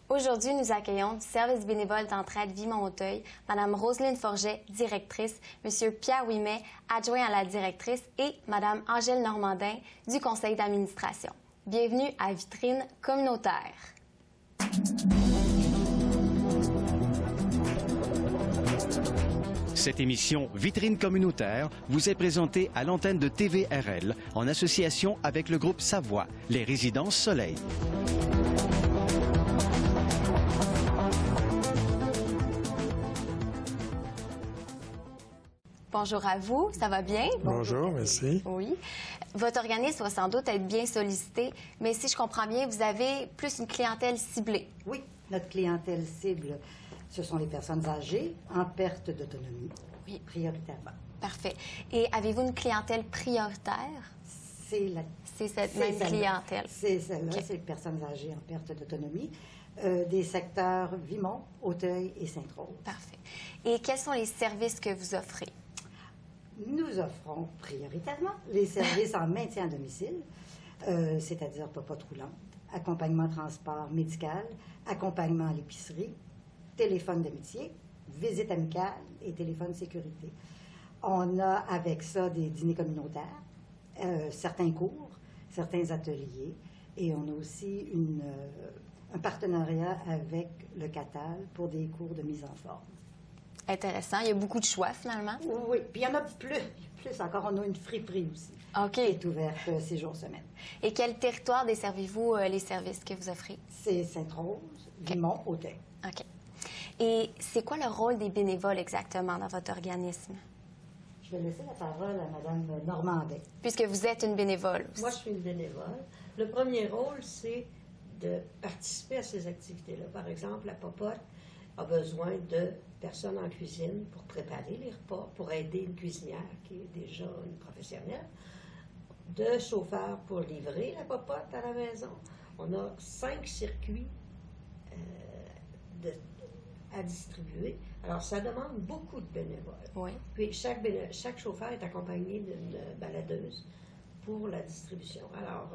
Aujourd'hui, nous accueillons du service bénévole d'entraide Vimont-Auteuil, Mme Roselyne Forget, directrice, M. Pierre Ouimet, adjoint à la directrice, et Mme Angèle Normandin du conseil d'administration. Bienvenue à Vitrine communautaire. Cette émission Vitrine communautaire vous est présentée à l'antenne de TVRL en association avec le groupe Savoie, les Résidences Soleil. Bonjour à vous, ça va bien? Bonjour, merci. Oui. Votre organisme va sans doute être bien sollicité, mais si je comprends bien, vous avez plus une clientèle ciblée. Oui, notre clientèle cible, ce sont les personnes âgées en perte d'autonomie, Oui. prioritairement. Parfait. Et avez-vous une clientèle prioritaire? C'est cette même clientèle. C'est celle-là, Okay. c'est les personnes âgées en perte d'autonomie, des secteurs Vimont, Auteuil et Sainte-Rose. Parfait. Et quels sont les services que vous offrez? Nous offrons prioritairement les services en maintien à domicile, c'est-à-dire popote roulante, accompagnement transport médical, accompagnement à l'épicerie, téléphone d'amitié, visite amicale et téléphone sécurité. On a avec ça des dîners communautaires, certains cours, certains ateliers, et on a aussi un partenariat avec le CATAL pour des cours de mise en forme. Intéressant. Il y a beaucoup de choix, finalement. Oui, puis il y en a plus encore. On a une friperie aussi. OK. Qui est ouverte 6 jours semaine. Et quel territoire desservez-vous les services que vous offrez? C'est Sainte-Rose, Vimont, Auteuil. OK. Et c'est quoi le rôle des bénévoles exactement dans votre organisme? Je vais laisser la parole à Mme Normandin. Puisque vous êtes une bénévole aussi. Moi, je suis une bénévole. Le premier rôle, c'est de participer à ces activités-là. Par exemple, la popote a besoin de personnes en cuisine pour préparer les repas, pour aider une cuisinière qui est déjà une professionnelle, de chauffeurs pour livrer la popote à la maison. On a 5 circuits à distribuer. Alors, ça demande beaucoup de bénévoles. Oui. Puis, chaque chauffeur est accompagné d'une baladeuse pour la distribution. Alors,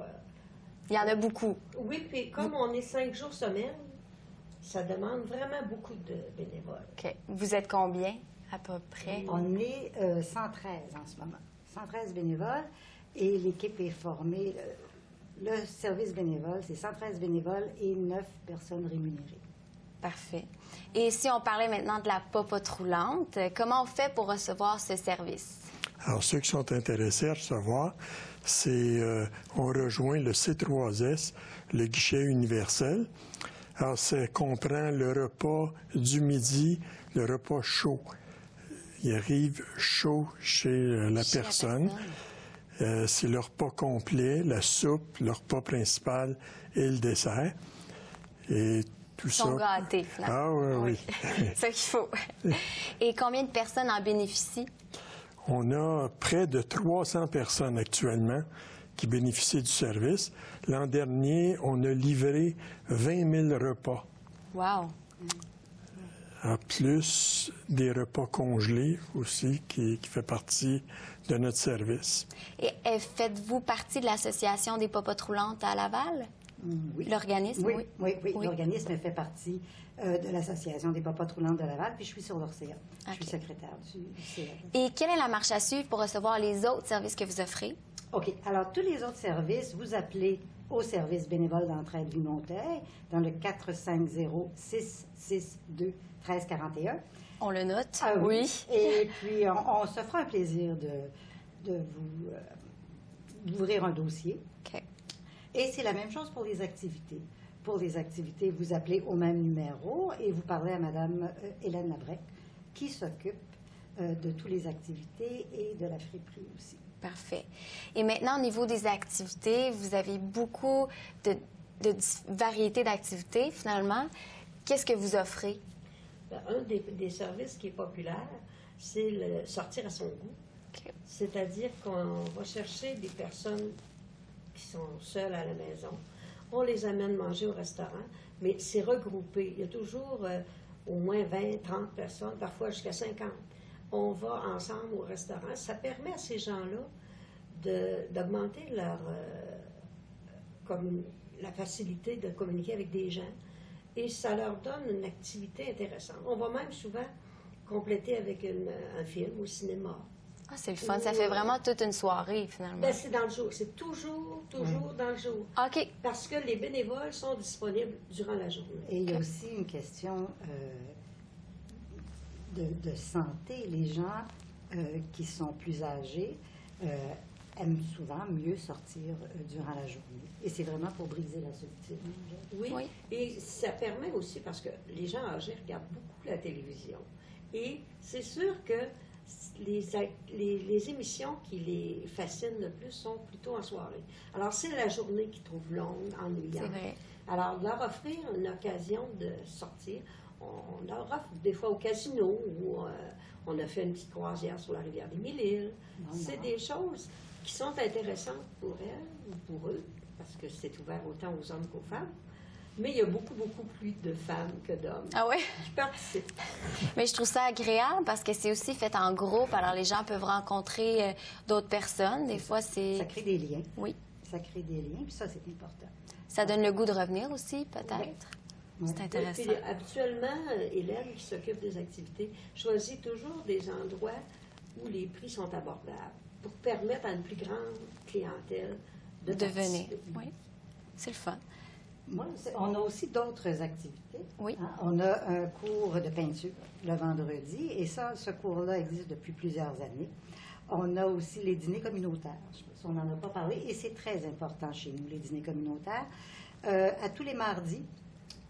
il y en a beaucoup. oui, puis comme on est 5 jours semaine, ça demande vraiment beaucoup de bénévoles. OK. Vous êtes combien, à peu près? On est 113 en ce moment. 113 bénévoles et l'équipe est formée. Le service bénévole, c'est 113 bénévoles et 9 personnes rémunérées. Parfait. Et si on parlait maintenant de la popote roulante, comment on fait pour recevoir ce service? Alors, ceux qui sont intéressés à recevoir, on rejoint le C3S, le guichet universel. Alors, ça comprend le repas du midi, le repas chaud. Il arrive chaud chez la personne. C'est le repas complet, la soupe, le repas principal et le dessert. Et tout ça. Ils sont gâtés, finalement. Ah oui. C'est ça qu'il faut. Et combien de personnes en bénéficient? On a près de 300 personnes actuellement qui bénéficient du service. L'an dernier, on a livré 20 000 repas. Wow! En plus des repas congelés aussi, qui fait partie de notre service. Et faites-vous partie de l'Association des popotes roulantes à Laval? Oui. L'organisme? Oui. L'organisme fait partie de l'Association des popotes roulantes de Laval, puis je suis sur l'ORCA. Je suis secrétaire du CA. Et quelle est la marche à suivre pour recevoir les autres services que vous offrez? OK. Alors, tous les autres services, vous appelez au service bénévole d'entraide Vimont-Auteuil dans le 450-662-1341. On le note. Ah, oui. Et puis, on se fera un plaisir de d'ouvrir un dossier. OK. Et c'est la même chose pour les activités. Pour les activités, vous appelez au même numéro et vous parlez à Mme Hélène Labrec, qui s'occupe de toutes les activités et de la friperie aussi. Parfait. Et maintenant, au niveau des activités, vous avez beaucoup de variétés d'activités, finalement. Qu'est-ce que vous offrez? Un des services qui est populaire, c'est le sortir à son goût. Okay. C'est-à-dire qu'on va chercher des personnes qui sont seules à la maison. On les amène manger au restaurant, mais c'est regroupé. Il y a toujours au moins 20, 30 personnes, parfois jusqu'à 50. On va ensemble au restaurant. Ça permet à ces gens-là d'augmenter la facilité de communiquer avec des gens et ça leur donne une activité intéressante. On va même souvent compléter avec un film au cinéma. Ah, c'est le fun. Ça fait vraiment toute une soirée, finalement. Ben, c'est dans le jour. C'est toujours dans le jour. OK. Parce que les bénévoles sont disponibles durant la journée. Et il y a aussi une question de santé. Les gens qui sont plus âgés aiment souvent mieux sortir durant la journée. Et c'est vraiment pour briser la solitude. Oui. Et ça permet aussi, parce que les gens âgés regardent beaucoup la télévision. Et c'est sûr que les émissions qui les fascinent le plus sont plutôt en soirée. Alors, c'est la journée qu'ils trouvent longue, ennuyante. C'est vrai. Alors, leur offrir une occasion de sortir, on leur offre des fois au casino, ou on a fait une petite croisière sur la rivière des Mille-Îles. C'est des choses qui sont intéressantes pour elles ou pour eux, parce que c'est ouvert autant aux hommes qu'aux femmes. Mais il y a beaucoup, beaucoup plus de femmes que d'hommes qui participent. Mais je trouve ça agréable parce que c'est aussi fait en groupe. Alors, les gens peuvent rencontrer d'autres personnes. Des fois, c'est... Ça crée des liens. Oui. Ça crée des liens, puis ça, c'est important. Ça donne le goût de revenir aussi, peut-être. Oui. C'est intéressant. Puis, habituellement, Hélène, qui s'occupe des activités, choisit toujours des endroits où les prix sont abordables pour permettre à une plus grande clientèle de venir. participer. Oui. C'est le fun. Moi, on a aussi d'autres activités. Oui. Hein? On a un cours de peinture le vendredi, et ça, ce cours-là existe depuis plusieurs années. On a aussi les dîners communautaires. Je sais pas si on n'en a pas parlé, et c'est très important chez nous, les dîners communautaires. À tous les mardis,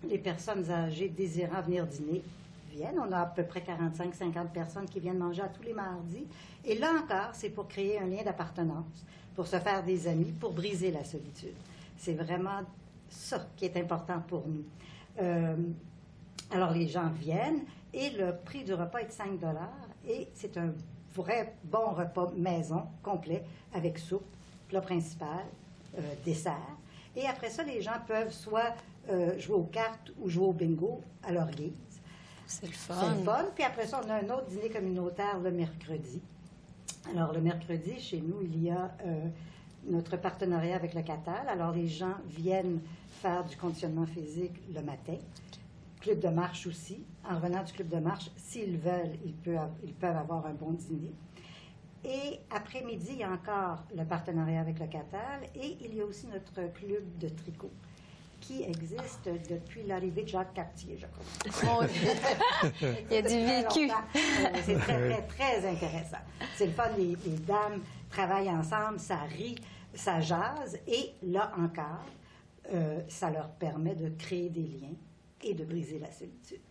les personnes âgées désirant venir dîner viennent. On a à peu près 45-50 personnes qui viennent manger à tous les mardis. Et là encore, c'est pour créer un lien d'appartenance, pour se faire des amis, pour briser la solitude. C'est vraiment ça qui est important pour nous. Alors, les gens viennent et le prix du repas est de 5 $ et c'est un vrai bon repas maison complet avec soupe, plat principal, dessert. Et après ça, les gens peuvent soit jouer aux cartes ou jouer au bingo à leur guise. C'est le fun. C'est le fun. Puis après ça, on a un autre dîner communautaire le mercredi. Alors, le mercredi, chez nous, il y a notre partenariat avec le Catal. Alors, les gens viennent faire du conditionnement physique le matin. Club de marche aussi. En revenant du club de marche, s'ils veulent, ils peuvent avoir un bon dîner. Et après-midi, il y a encore le partenariat avec le Catal et il y a aussi notre club de tricot qui existe depuis l'arrivée de Jacques Cartier, je crois. Il y a du vécu. C'est très, très, très intéressant. C'est le fun, les dames travaillent ensemble, ça rit, ça jase, et là encore, ça leur permet de créer des liens et de briser la solitude.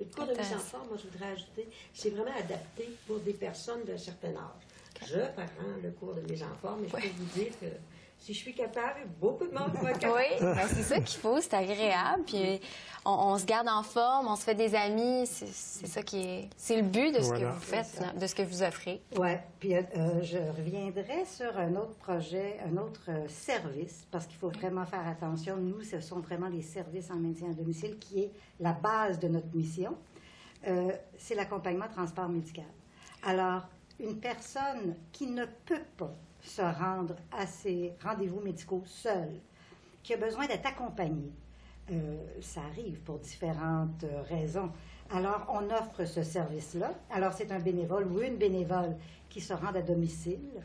Le cours de mise en forme, moi, je voudrais ajouter, c'est vraiment adapté pour des personnes d'un certain âge. Je prends le cours de mise en forme, et je peux vous dire que si je suis capable, beaucoup de monde va être capable. Oui, ben c'est ça qu'il faut, c'est agréable. Puis on se garde en forme, on se fait des amis. C'est ça qui est... C'est le but de ce que vous faites, de ce que vous offrez. Oui, puis je reviendrai sur un autre projet, un autre service, parce qu'il faut vraiment faire attention. Nous, ce sont vraiment les services en maintien à domicile qui est la base de notre mission. C'est l'accompagnement transport médical. Alors, une personne qui ne peut pas se rendre à ses rendez-vous médicaux seule, qui a besoin d'être accompagnée, ça arrive pour différentes raisons. Alors, on offre ce service-là. Alors, c'est un bénévole ou une bénévole qui se rend à domicile,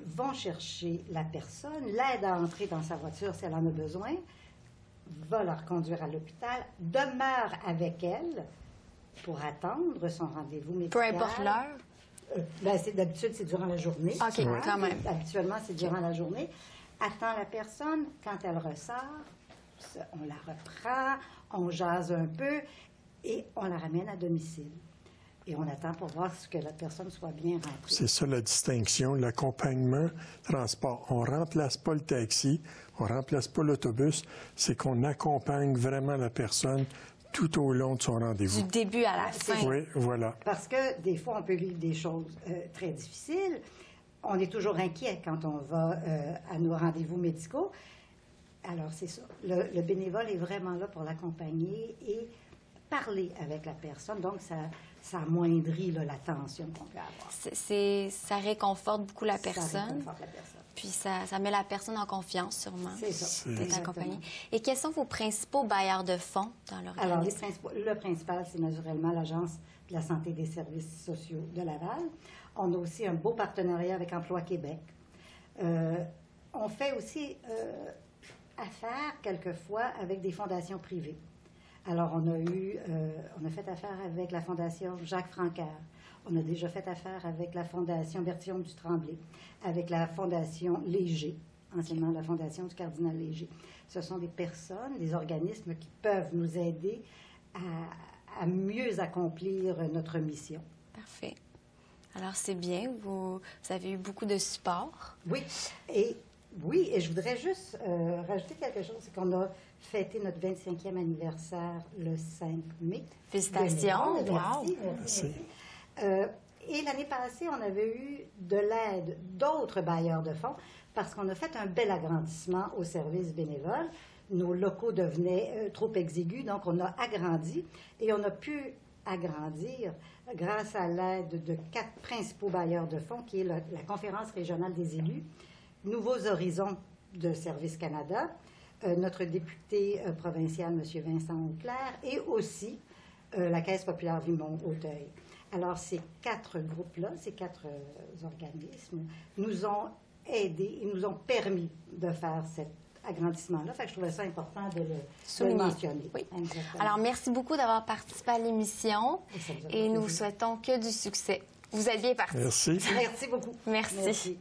vont chercher la personne, l'aide à entrer dans sa voiture si elle en a besoin, va la reconduire à l'hôpital, demeure avec elle pour attendre son rendez-vous médical. Peu importe l'heure? D'habitude, c'est durant la journée. OK, quand même. Habituellement, c'est durant la journée. Attend la personne. Quand elle ressort, on la reprend, on jase un peu et on la ramène à domicile. Et on attend pour voir que la personne soit bien rentrée. C'est ça la distinction, l'accompagnement, transport. On ne remplace pas le taxi, on ne remplace pas l'autobus, c'est qu'on accompagne vraiment la personne tout au long de son rendez-vous. Du début à la fin. Oui, voilà. Parce que des fois, on peut vivre des choses très difficiles. On est toujours inquiet quand on va à nos rendez-vous médicaux. Alors, c'est ça. Le bénévole est vraiment là pour l'accompagner et parler avec la personne. Donc, ça amoindrit la tension qu'on peut avoir. Ça réconforte beaucoup la personne. Ça réconforte la personne. Puis ça met la personne en confiance, sûrement. C'est ça. D'être accompagnée. Et quels sont vos principaux bailleurs de fonds dans l'organisme? Alors, le principal, c'est naturellement l'Agence de la santé et des services sociaux de Laval. On a aussi un beau partenariat avec Emploi Québec. On fait aussi affaire, quelquefois, avec des fondations privées. Alors, on a fait affaire avec la Fondation Jacques Francaire. On a déjà fait affaire avec la Fondation Bertillon du Tremblay, avec la Fondation Léger, anciennement la Fondation du Cardinal Léger. Ce sont des personnes, des organismes qui peuvent nous aider à mieux accomplir notre mission. Parfait. Alors, c'est bien. Vous avez eu beaucoup de support. Oui. Et je voudrais juste rajouter quelque chose. C'est qu'on a fêté notre 25e anniversaire le 5 mai. Félicitations. Merci. Merci. Et l'année passée, on avait eu de l'aide d'autres bailleurs de fonds parce qu'on a fait un bel agrandissement au service bénévole. Nos locaux devenaient trop exigus, donc on a agrandi et on a pu agrandir grâce à l'aide de 4 principaux bailleurs de fonds, qui est la Conférence régionale des élus, Nouveaux Horizons de Service Canada, notre député provincial, M. Vincent Auclair, et aussi la Caisse populaire Vimont-Auteuil. Alors, ces 4 groupes-là, ces 4 organismes, nous ont aidés et nous ont permis de faire cet agrandissement-là. Fait que je trouvais ça important de le mentionner. Oui. Alors, merci beaucoup d'avoir participé à l'émission et nous vous souhaitons que du succès. Vous êtes bien parti. Merci. Merci beaucoup. Merci.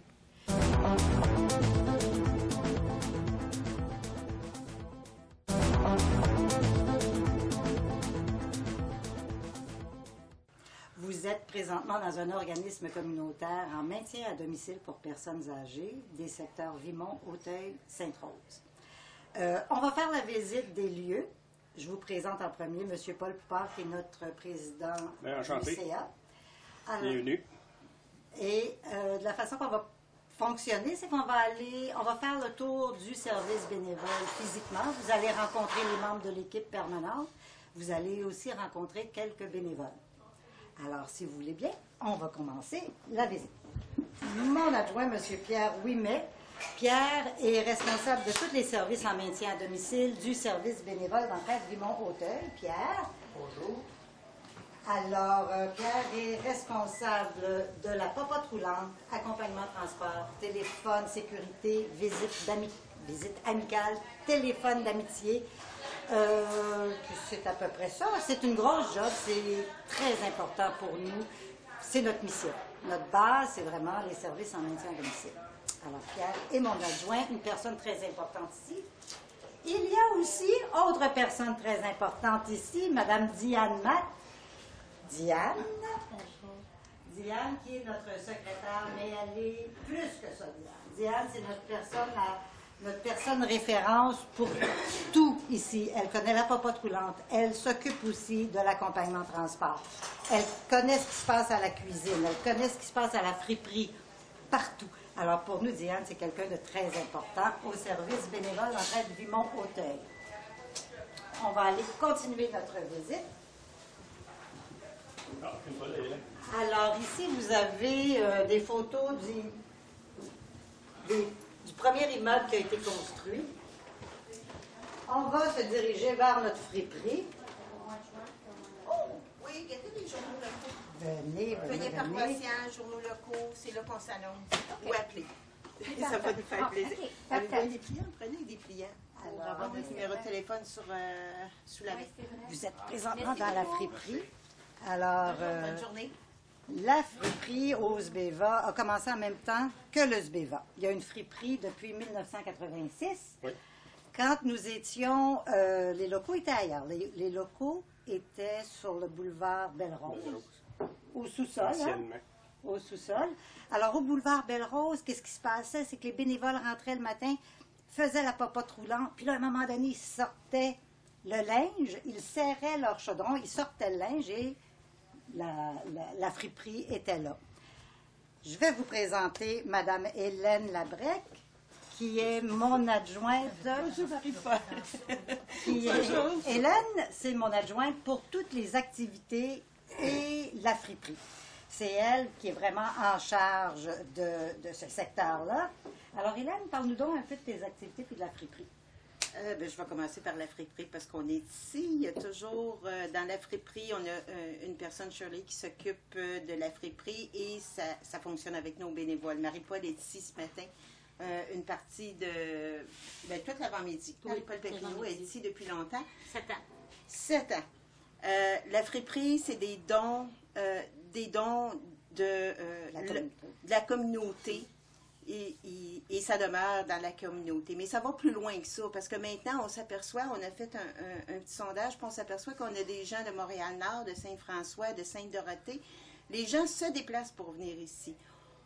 Vous êtes présentement dans un organisme communautaire en maintien à domicile pour personnes âgées des secteurs Vimont, Auteuil, Sainte-Rose. On va faire la visite des lieux. Je vous présente en premier M. Paul Poupard, qui est notre président du CA. Bienvenue. Et de la façon qu'on va fonctionner, c'est qu'on va faire le tour du service bénévole physiquement. Vous allez rencontrer les membres de l'équipe permanente. Vous allez aussi rencontrer quelques bénévoles. Alors, si vous voulez bien, on va commencer la visite. Mon adjoint, M. Pierre Ouimet. Pierre est responsable de tous les services en maintien à domicile du service bénévole d'entraide Vimont-Auteuil. Pierre. Bonjour. Alors, Pierre est responsable de la popote roulante, accompagnement transport, téléphone, sécurité, visite amicale, téléphone d'amitié. C'est à peu près ça. C'est une grosse job, c'est très important pour nous. C'est notre mission. Notre base, c'est vraiment les services en maintien à domicile. Alors, Pierre est mon adjoint, une personne très importante ici. Il y a aussi autre personne très importante ici, Mme Diane Matt. Diane. Diane, qui est notre secrétaire, mais elle est plus que ça, Diane. Diane, c'est notre personne référence pour tout ici. Elle connaît la popote roulante. Elle s'occupe aussi de l'accompagnement transport. Elle connaît ce qui se passe à la cuisine. Elle connaît ce qui se passe à la friperie, partout. Alors, pour nous, Diane, c'est quelqu'un de très important au service bénévole d'entraide Vimont-Auteuil. On va aller continuer notre visite. Alors, ici, vous avez des photos du premier immeuble qui a été construit. On va se diriger vers notre friperie. Oh, oui, regardez les journaux locaux. Venez. Veuillez paroissiens, journaux locaux, c'est là qu'on s'annonce. Ou appelez. Ça va nous faire plaisir. Avez-vous des pliants? Prenez des pliants pour avoir notre numéro de téléphone sous la main. Vous êtes présentement dans la friperie. Alors, bonne journée. La friperie au SBEVA a commencé en même temps que le SBEVA. Il y a une friperie depuis 1986. Oui. Quand nous étions... les locaux étaient ailleurs. Les locaux étaient sur le boulevard Belle-Rose. Au sous-sol. Anciennement. Au sous-sol. Alors, au boulevard Belle-Rose, qu'est-ce qui se passait? C'est que les bénévoles rentraient le matin, faisaient la popote roulante, puis là, à un moment donné, ils sortaient le linge, ils serraient leur chaudron, ils sortaient le linge et la friperie était là. Je vais vous présenter Mme Hélène Labrec, qui est mon adjointe. Bonjour, Marie-Paul. Hélène, c'est mon adjointe pour toutes les activités et la friperie. C'est elle qui est vraiment en charge de ce secteur-là. Alors, Hélène, parle-nous donc un peu de tes activités puis de la friperie. Je vais commencer par la friperie parce qu'on est ici. Il y a toujours, dans la friperie, on a une personne, Shirley, qui s'occupe de la friperie et ça fonctionne avec nos bénévoles. Marie-Paul est ici ce matin. Une partie de... toute l'avant-midi. Marie-Paul Pépineau est ici depuis longtemps. 7 ans. 7 ans. La friperie, c'est des dons de la communauté. Et ça demeure dans la communauté. Mais ça va plus loin que ça, parce que maintenant, on s'aperçoit, on a fait un petit sondage, puis on s'aperçoit qu'on a des gens de Montréal-Nord, de Saint-François, de Sainte-Dorothée. Les gens se déplacent pour venir ici.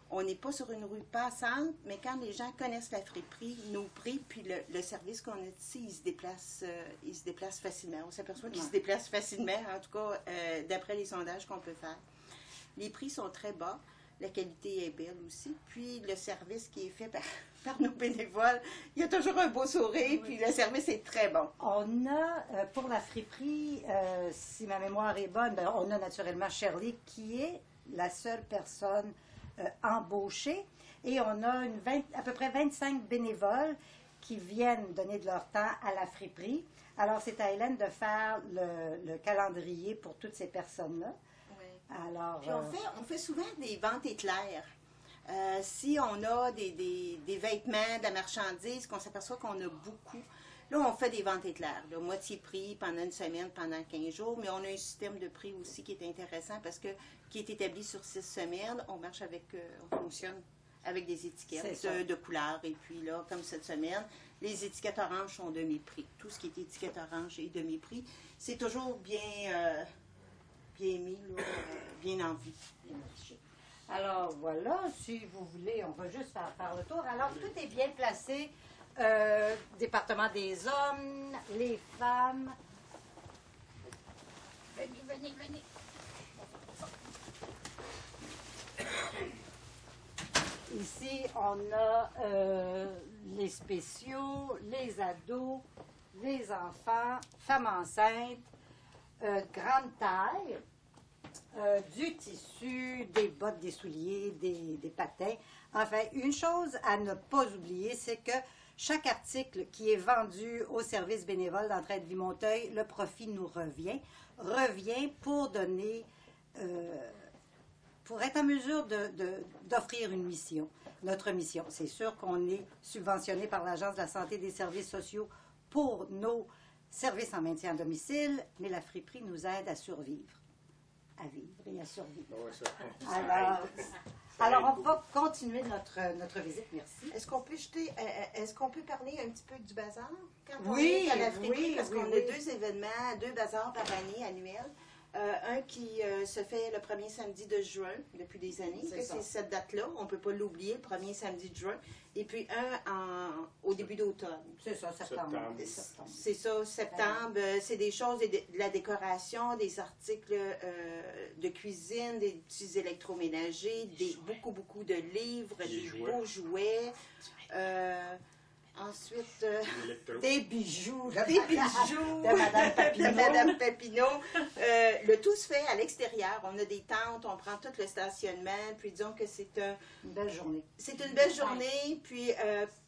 On n'est pas sur une rue passante, mais quand les gens connaissent la friperie, nos prix, puis le service qu'on a ici, ils se déplacent facilement. On s'aperçoit qu'ils se déplacent facilement, en tout cas, d'après les sondages qu'on peut faire. Les prix sont très bas. La qualité est belle aussi. Puis le service qui est fait par nos bénévoles, il y a toujours un beau sourire, puis le service est très bon. On a, pour la friperie, si ma mémoire est bonne, on a naturellement Shirley qui est la seule personne embauchée. Et on a à peu près 25 bénévoles qui viennent donner de leur temps à la friperie. Alors, c'est à Hélène de faire le calendrier pour toutes ces personnes-là. Alors, puis on fait souvent des ventes éclairs. Si on a des vêtements, de la marchandise, qu'on s'aperçoit qu'on a beaucoup, là, on fait des ventes éclairs. Là, moitié prix pendant une semaine, pendant 15 jours, mais on a un système de prix aussi qui est intéressant parce que qui est établi sur 6 semaines. On marche on fonctionne avec des étiquettes de couleurs. Et puis là, comme cette semaine, les étiquettes oranges sont demi-prix. Tout ce qui est étiquette orange est demi-prix. C'est toujours bien mis, là, bien en vue. Alors voilà, si vous voulez, on va juste faire le tour. Alors tout est bien placé. Département des hommes, les femmes. Venez. Ici, on a les spéciaux, les ados, les enfants, femmes enceintes, grande taille, du tissu, des bottes, des souliers, des patins. Enfin, une chose à ne pas oublier, c'est que chaque article qui est vendu au service bénévole d'Entraide Vie Monteuil, le profit nous revient pour donner, pour être en mesure d'offrir une mission, notre mission. C'est sûr qu'on est subventionné par l'Agence de la santé et des services sociaux pour nos services en maintien à domicile, mais la friperie nous aide à survivre. À vivre et à survivre. Alors, on va continuer notre visite. Merci. Est-ce qu'on peut parler un petit peu du bazar? Oui, à la friperie, parce qu'on a 2 événements, 2 bazars par année annuels. Un qui se fait le premier samedi de juin depuis des années. C'est cette date-là. On ne peut pas l'oublier, le premier samedi de juin. Et puis un au début d'automne. C'est ça, septembre. C'est ça, septembre. C'est des choses, de la décoration, des articles de cuisine, des petits électroménagers, beaucoup de livres, des beaux jouets. Ensuite, des bijoux. De Madame Papineau. Le tout se fait à l'extérieur. On a des tentes, on prend tout le stationnement. Puis disons que c'est une belle journée. C'est une belle journée. Puis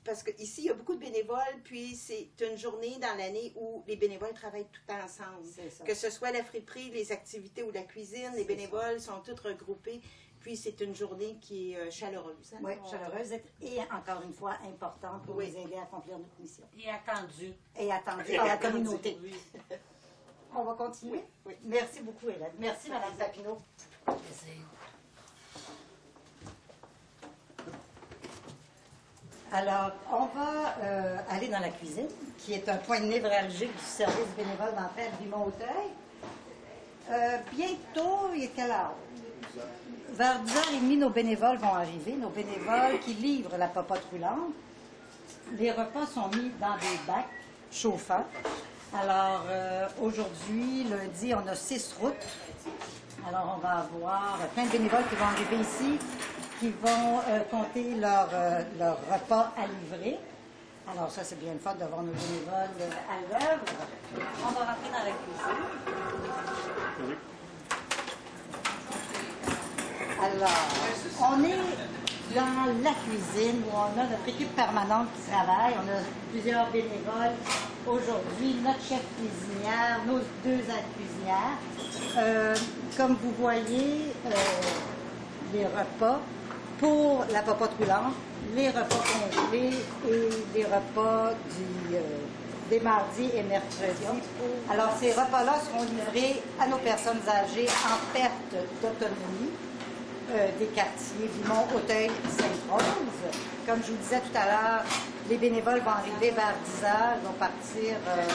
parce qu'ici, il y a beaucoup de bénévoles. Puis c'est une journée dans l'année où les bénévoles travaillent tout ensemble. Que ce soit la friperie, les activités ou la cuisine, les bénévoles sont tous regroupés. Puis c'est une journée qui est chaleureuse. Oui, chaleureuse et encore une fois importante pour nous aider à accomplir notre mission. Et attendue. Et attendue par la communauté. On va continuer? Oui. Merci beaucoup, Hélène. Merci, Mme Papineau. Alors, on va aller dans la cuisine, qui est un point névralgique du service bénévole d'Entraide Vie Monteuil. Bientôt, il est quelle heure? Vers 10h30, nos bénévoles vont arriver, nos bénévoles qui livrent la popote roulante. Les repas sont mis dans des bacs chauffants. Alors, aujourd'hui, lundi, on a 6 routes. Alors, on va avoir plein de bénévoles qui vont arriver ici, qui vont compter leur repas à livrer. Alors, ça, c'est bien le fun de voir nos bénévoles à l'œuvre. On va rentrer dans la cuisine. Alors, on est dans la cuisine où on a notre équipe permanente qui travaille. On a plusieurs bénévoles aujourd'hui, notre chef cuisinière, nos 2 aides-cuisinières. Comme vous voyez, les repas pour la popote roulante, les repas complets et les repas des mardis et mercredis. Alors, ces repas-là seront livrés à nos personnes âgées en perte d'autonomie des quartiers Vimont, Auteuil, Sainte-Rose. Comme je vous disais tout à l'heure, les bénévoles vont arriver vers 10 h, ils vont partir vers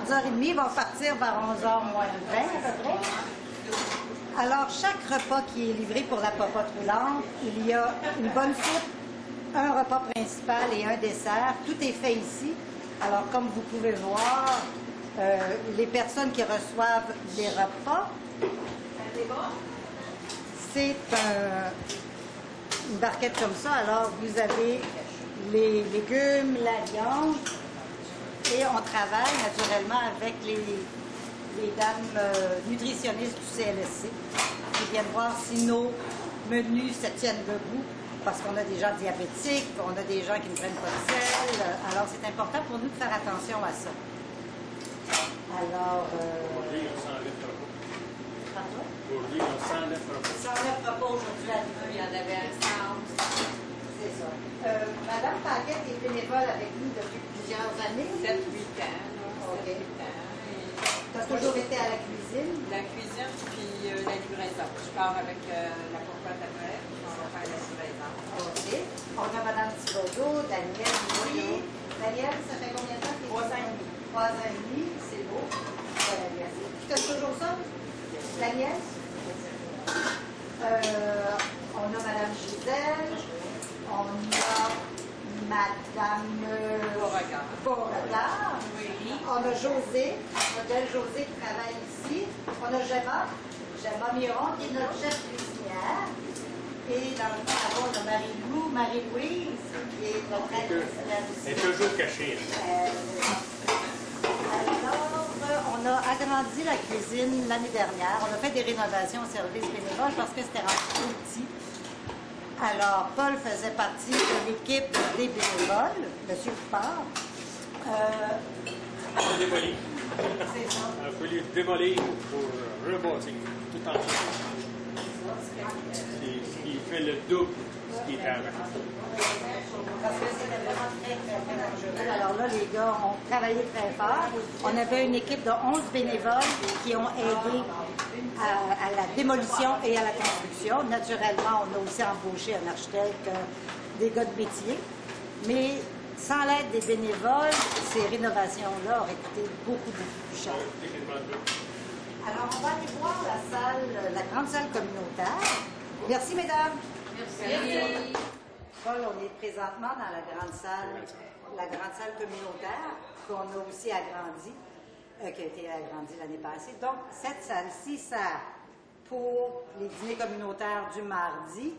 10h30, ils vont partir vers 11h moins 20 à peu près. Alors, chaque repas qui est livré pour la popote roulante, il y a une bonne soupe, un repas principal et un dessert. Tout est fait ici. Alors, comme vous pouvez voir, les personnes qui reçoivent les repas, c'est une barquette comme ça. Alors, vous avez les légumes, la viande, et on travaille naturellement avec les dames nutritionnistes du CLSC qui viennent voir si nos menus se tiennent debout, parce qu'on a des gens diabétiques, on a des gens qui ne prennent pas de sel. Alors, c'est important pour nous de faire attention à ça. Alors... Aujourd'hui, on s'enlève pas. Pardon? Aujourd'hui, on s'enlève pas. On s'enlève pas aujourd'hui à l'hiver. Il y en avait un sens. C'est ça. Madame Paquette est bénévole avec nous depuis plusieurs années. 7-8 ans. OK. 7-8 ans. Tu as toujours été à la cuisine? La cuisine, puis la livraison. Je pars avec la popote après, puis on va faire la livraison. OK. On a Madame Thibodeau, Daniel aussi. Daniel, ça fait combien de temps que tu es 3 ans et demi. 3 ans et demi, c'est beau. Tu fais toujours ça? Daniel? On a Madame Gisèle. On a Madame Beauregard. Oui. On a José, modèle José qui travaille ici. On a Gemma Miron qui est notre chef cuisinière. Et dans le fond, on a Marie-Louise qui est notre aide cuisinière aussi. Elle est toujours cachée. Alors, on a agrandi la cuisine l'année dernière. On a fait des rénovations au service bénévole parce que c'était rendu trop petit. Alors, Paul faisait partie de l'équipe des bénévoles, M. Coupard. On démolit. C'est ça. Il faut les démolir pour rebâtir tout en ce qui fait le double de ce qui était avant. Parce que c'était vraiment très, très, très dangereux. Alors là, les gars ont travaillé très fort. On avait une équipe de 11 bénévoles qui ont aidé à la démolition et à la construction. Naturellement, on a aussi embauché un architecte, des gars de métier. Mais sans l'aide des bénévoles, ces rénovations-là auraient coûté beaucoup, beaucoup plus cher. Alors, on va aller voir la grande salle communautaire. Merci, mesdames. Merci. Paul, on est présentement dans la grande salle communautaire qu'on a aussi agrandie, qui a été agrandie l'année passée. Donc, cette salle-ci sert pour les dîners communautaires du mardi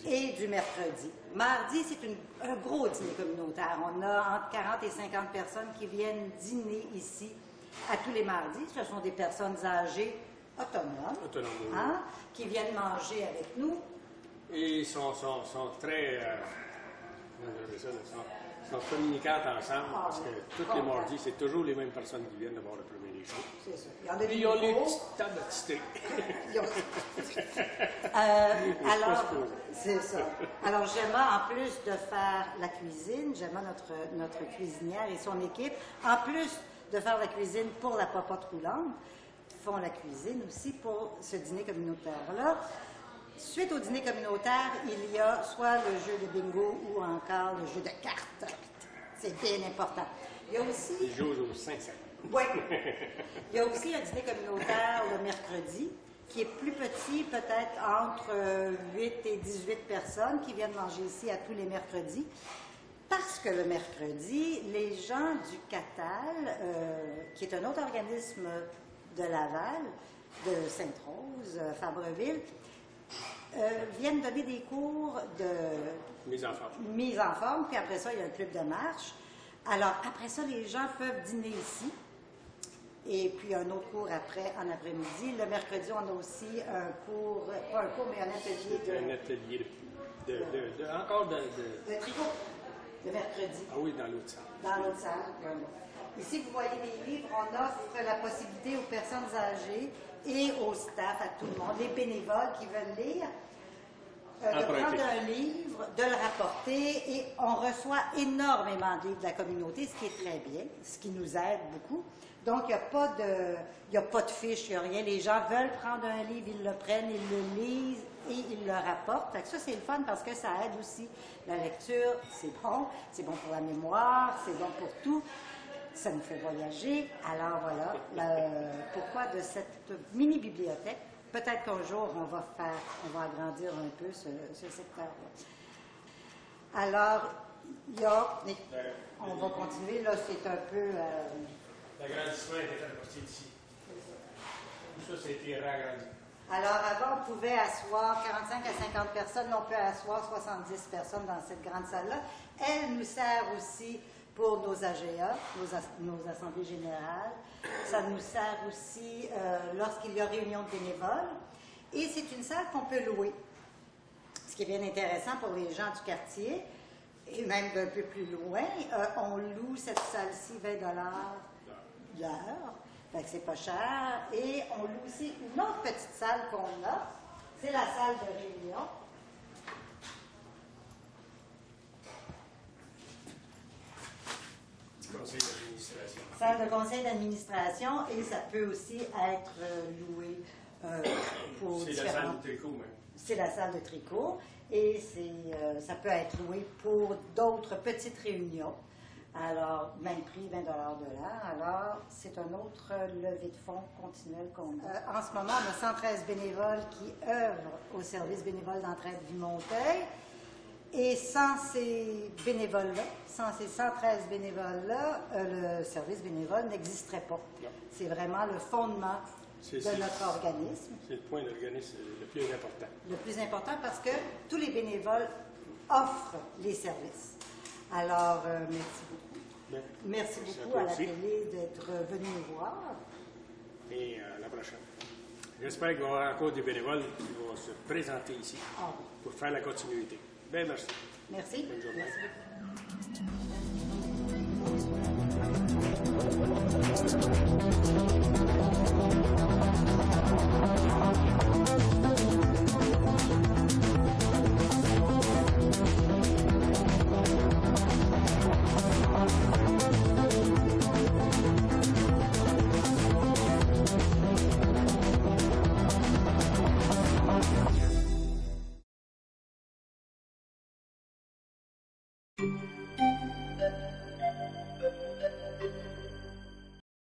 et du mercredi. Mardi, c'est un gros dîner communautaire. On a entre 40 et 50 personnes qui viennent dîner ici à tous les mardis. Ce sont des personnes âgées autonomes, hein, qui viennent manger avec nous. Et ils sont très sont communicantes ensemble parce que tous les mardis, c'est toujours les mêmes personnes qui viennent de voir le premier des shows. C'est ça. Il y en a Puis ils ont les petites tables attitrées. Alors, c'est ça. Alors, Gemma, en plus de faire la cuisine, Gemma, notre cuisinière et son équipe, en plus de faire la cuisine pour la popote roulante, font la cuisine aussi pour ce dîner communautaire-là. Suite au dîner communautaire, il y a soit le jeu de bingo ou encore le jeu de cartes. C'est bien important. Il y a aussi... Ils jouent au 500. Oui. Il y a aussi un dîner communautaire le mercredi, qui est plus petit, peut-être entre 8 et 18 personnes qui viennent manger ici à tous les mercredis. Parce que le mercredi, les gens du CATAL, qui est un autre organisme de Laval, de Sainte-Rose, Fabreville, viennent donner des cours de mise en forme, puis après ça, il y a un club de marche. Alors, après ça, les gens peuvent dîner ici. Et puis un autre cours après, en après-midi. Le mercredi, on a aussi un cours, pas un cours, mais un atelier de... Un atelier de tricot, le mercredi. Ah oui, dans l'autre salle. Dans l'autre salle, voilà. Ici, vous voyez les livres, on offre la possibilité aux personnes âgées et au staff, à tout le monde, les bénévoles qui veulent lire, de prendre un livre, de le rapporter, et on reçoit énormément de livres de la communauté, ce qui est très bien, ce qui nous aide beaucoup. Donc, il n'y a pas de fiche, il n'y a rien. Les gens veulent prendre un livre, ils le prennent, ils le lisent et ils le rapportent. Fait que ça, c'est le fun parce que ça aide aussi. La lecture, c'est bon pour la mémoire, c'est bon pour tout. Ça nous fait voyager. Alors voilà, pourquoi de cette mini-bibliothèque. Peut-être qu'un jour, on va agrandir un peu ce secteur-là. Alors, on va continuer. Là, c'est un peu... L'agrandissement était fait à partir d'ici. Tout ça, été réagrandi. Alors, avant, on pouvait asseoir 45 à 50 personnes. Là, on peut asseoir 70 personnes dans cette grande salle-là. Elle nous sert aussi pour nos AGA, nos assemblées générales. Ça nous sert aussi lorsqu'il y a réunion de bénévoles. Et c'est une salle qu'on peut louer. Ce qui est bien intéressant pour les gens du quartier, et même d'un peu plus loin. On loue cette salle-ci 20 $ l'heure. Fait que c'est pas cher. Et on loue aussi une autre petite salle qu'on a. C'est la salle de réunion. Conseil d'administration. Salle de conseil d'administration, et ça peut aussi être loué pour C'est la salle de tricot, même. C'est la salle de tricot, et ça peut être loué pour d'autres petites réunions. Alors, même prix, 20 $ de l'heure. Alors, c'est un autre levée de fonds continuel qu'on a. En ce moment, on a 113 bénévoles qui œuvrent au service bénévole d'entraide Vie-Montreuil. Et sans ces bénévoles-là, sans ces 113 bénévoles-là, le service bénévole n'existerait pas. C'est vraiment le fondement de notre organisme. C'est le point d'organisme le plus important. Le plus important parce que tous les bénévoles offrent les services. Alors, merci beaucoup. Merci beaucoup à la télé d'être venu nous voir. Et à la prochaine. J'espère qu'il va y avoir encore des bénévoles qui vont se présenter ici pour faire la continuité. Bien, merci. Merci. Bonne journée. Merci beaucoup.